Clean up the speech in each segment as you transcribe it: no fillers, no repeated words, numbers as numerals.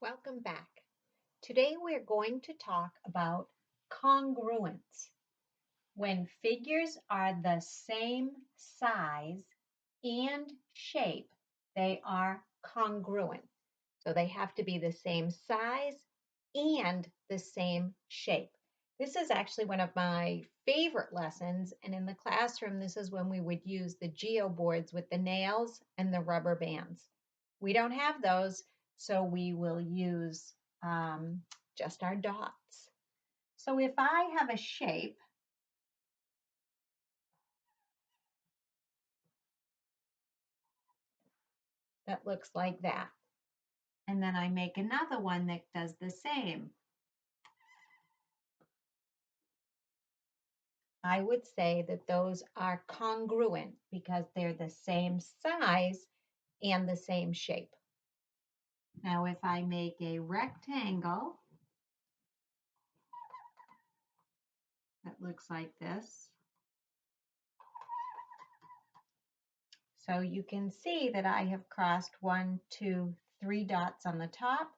Welcome back. Today we're going to talk about congruence. When figures are the same size and shape, they are congruent. So they have to be the same size and the same shape. This is actually one of my favorite lessons, and in the classroom, this is when we would use the geo boards with the nails and the rubber bands. We don't have those, so we will use just our dots. So if I have a shape that looks like that, and then I make another one that does the same, I would say that those are congruent because they're the same size and the same shape. Now, if I make a rectangle that looks like this, so you can see that I have crossed 1, 2, 3 dots on the top,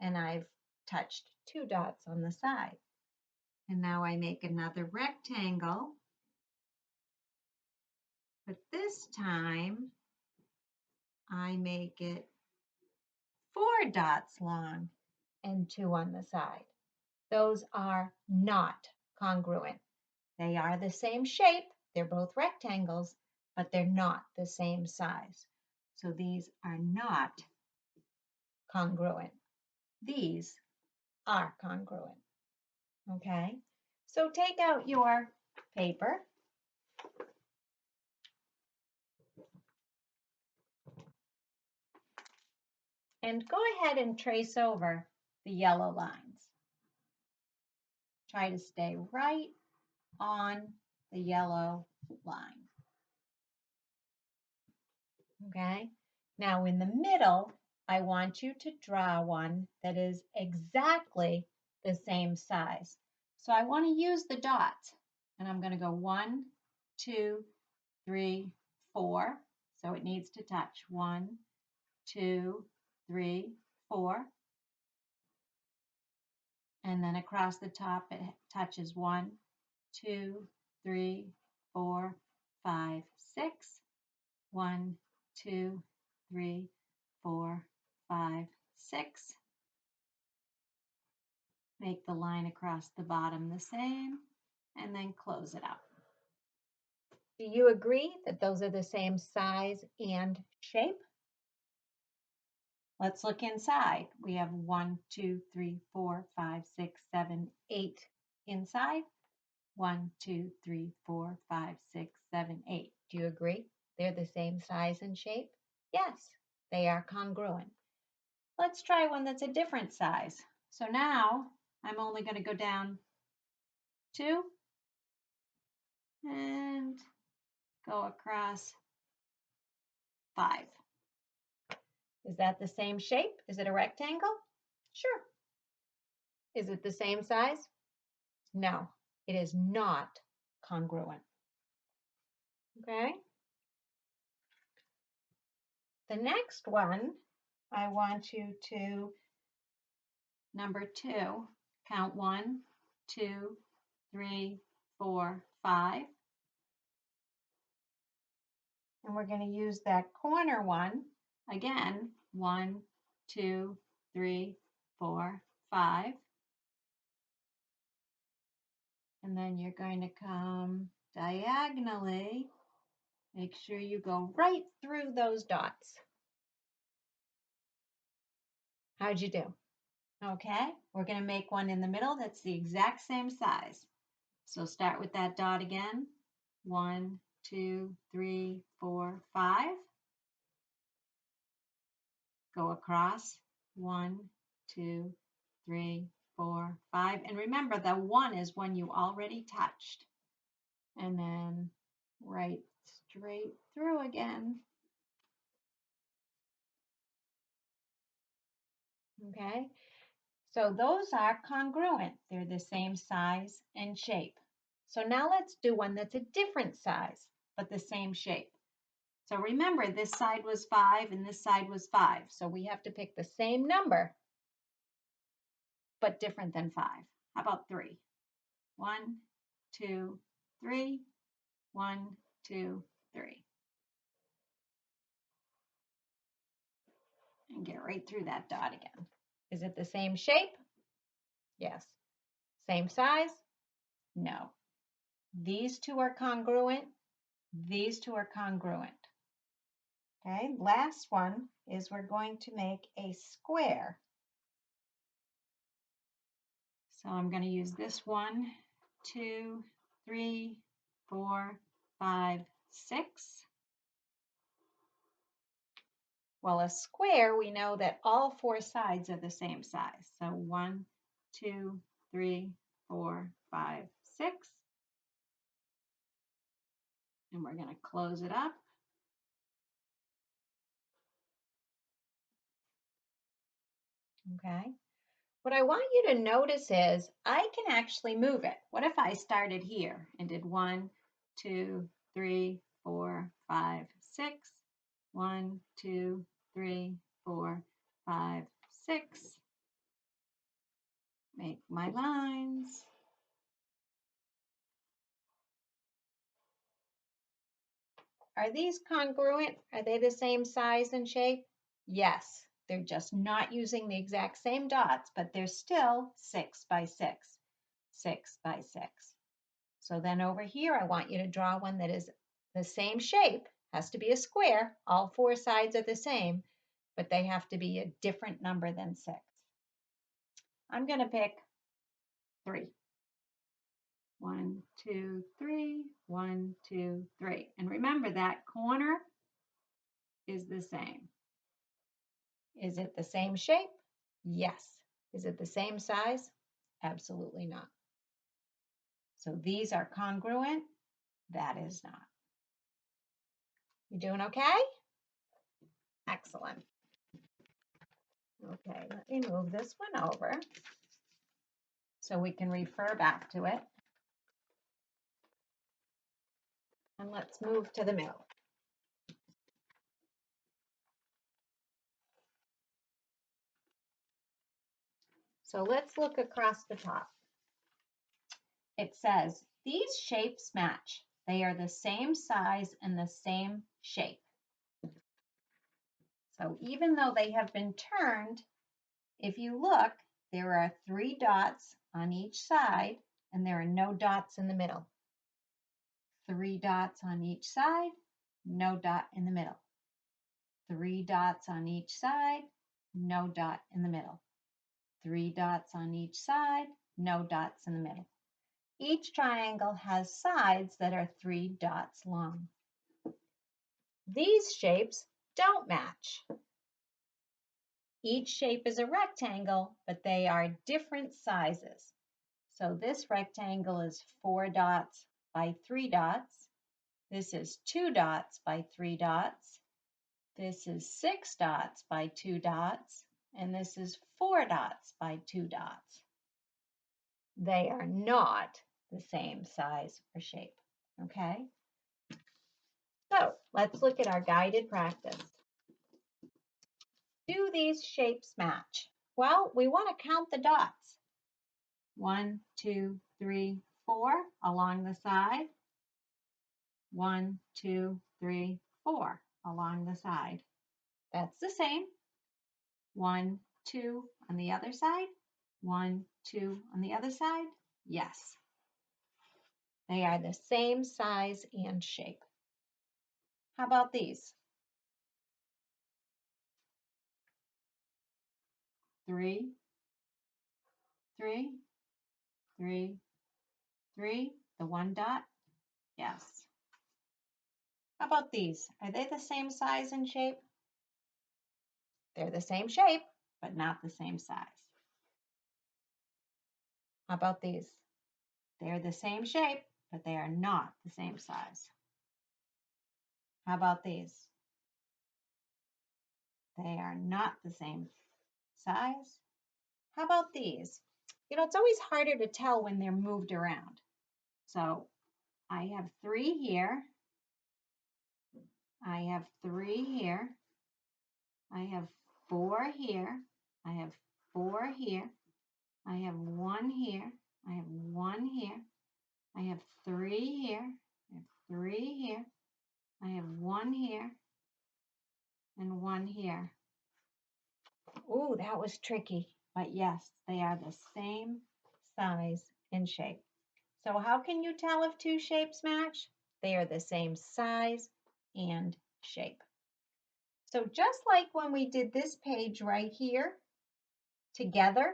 and I've touched 2 dots on the side. And now I make another rectangle, but this time I make it 4 dots long and 2 on the side. Those are not congruent. They are the same shape, they're both rectangles, but they're not the same size. So these are not congruent. These are congruent. Okay? So take out your paper. And go ahead and trace over the yellow lines. Try to stay right on the yellow line. Okay? Now in the middle, I want you to draw one that is exactly the same size. So I want to use the dots, and I'm going to go 1, 2, 3, 4. So it needs to touch 1, 2, 3, 4. And then across the top, it touches 1, 2, 3, 4, 5, 6. 1, 2, 3, 4, 5, 6. Make the line across the bottom the same, and then close it up. Do you agree that those are the same size and shape? Let's look inside. We have 1, 2, 3, 4, 5, 6, 7, 8 inside. 1, 2, 3, 4, 5, 6, 7, 8. Do you agree? They're the same size and shape? Yes, they are congruent. Let's try one that's a different size. So now I'm only going to go down 2 and go across 5. Is that the same shape? Is it a rectangle? Sure. Is it the same size? No, it is not congruent. Okay. The next one, I want you to, number 2, count 1, 2, 3, 4, 5. And we're going to use that corner one. Again, 1, 2, 3, 4, 5. And then you're going to come diagonally. Make sure you go right through those dots. How'd you do? Okay, we're going to make one in the middle that's the exact same size. So start with that dot again. 1, 2, 3, 4, 5. Go across. 1, 2, 3, 4, 5. And remember, the 1 is one you already touched. And then right straight through again. Okay, so those are congruent. They're the same size and shape. So now let's do one that's a different size, but the same shape. So remember, this side was 5 and this side was 5. So we have to pick the same number but different than 5. How about 3? 1, 2, 3, 1, 2, 3. And get right through that dot again. Is it the same shape? Yes. Same size? No. These two are congruent. These two are congruent. Okay, last one is we're going to make a square. So I'm going to use this 1, 2, 3, 4, 5, 6. Well, a square, we know that all 4 sides are the same size. So 1, 2, 3, 4, 5, 6. And we're going to close it up. Okay. What I want you to notice is I can actually move it. What if I started here and did 1, 2, 3, 4, 5, 6. 1, 2, 3, 4, 5, 6. Make my lines. Are these congruent? Are they the same size and shape? Yes, they're just not using the exact same dots, but they're still 6 by 6, 6 by 6. So then over here, I want you to draw one that is the same shape, has to be a square. All 4 sides are the same, but they have to be a different number than 6. I'm going to pick 3. 1, 2, 3, 1, 2, 3. And remember that corner is the same. Is it the same shape? Yes. Is it the same size? Absolutely not. So these are congruent. That is not. You doing okay? Excellent. Okay, let me move this one over so we can refer back to it. And let's move to the middle. So let's look across the top. It says, these shapes match. They are the same size and the same shape. So even though they have been turned, if you look, there are 3 dots on each side and there are no dots in the middle. 3 dots on each side, no dot in the middle. 3 dots on each side, no dot in the middle. 3 dots on each side, no dots in the middle. Each triangle has sides that are 3 dots long. These shapes don't match. Each shape is a rectangle, but they are different sizes. So this rectangle is 4 dots by 3 dots. This is 2 dots by 3 dots. This is 6 dots by 2 dots. And this is 4 dots by 2 dots. They are not the same size or shape, okay? So let's look at our guided practice. Do these shapes match? Well, we want to count the dots. 1, 2, 3, 4 along the side. 1, 2, 3, 4 along the side. That's the same. 1, 2 on the other side. 1, 2 on the other side. Yes. They are the same size and shape. How about these? 3, 3, 3, 3. The 1 dot? Yes. How about these? Are they the same size and shape? They're the same shape, but not the same size. How about these? They're the same shape, but they are not the same size. How about these? They are not the same size. How about these? You know, it's always harder to tell when they're moved around. So I have 3 here. I have 3 here. I have 4 here. I have 4 here. I have one here. I have one here. I have three here. I have three here. I have one here and one here. Ooh, that was tricky. But yes, they are the same size and shape. So how can you tell if two shapes match? They are the same size and shape. So just like when we did this page right here together,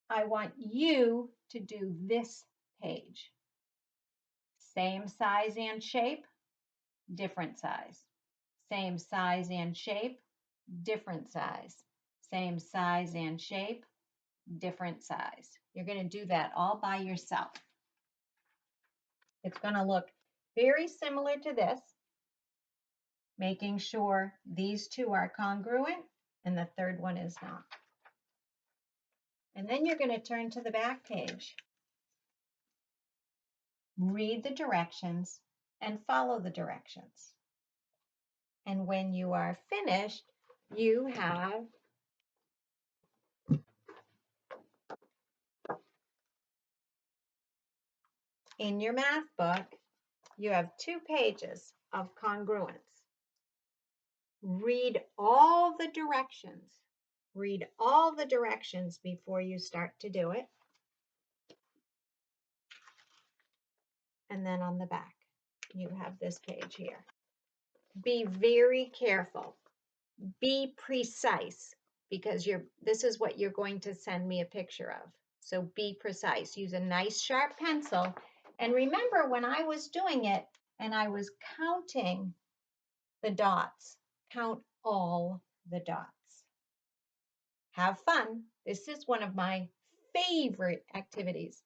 I want you to do this page. Same size and shape, different size. Same size and shape, different size. Same size and shape, different size. You're going to do that all by yourself. It's going to look very similar to this, making sure these two are congruent and the third one is not. And then you're going to turn to the back page. Read the directions and follow the directions. And when you are finished, you have in your math book, you have 2 pages of congruence. Read all the directions. Read all the directions before you start to do it. And then on the back, you have this page here. Be very careful. Be precise because this is what you're going to send me a picture of. So be precise. Use a nice sharp pencil. And remember when I was doing it and I was counting the dots, count all the dots. Have fun. This is one of my favorite activities.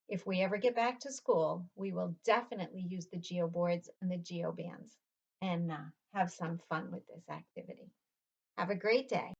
If we ever get back to school, we will definitely use the geoboards and the geobands and have some fun with this activity. Have a great day.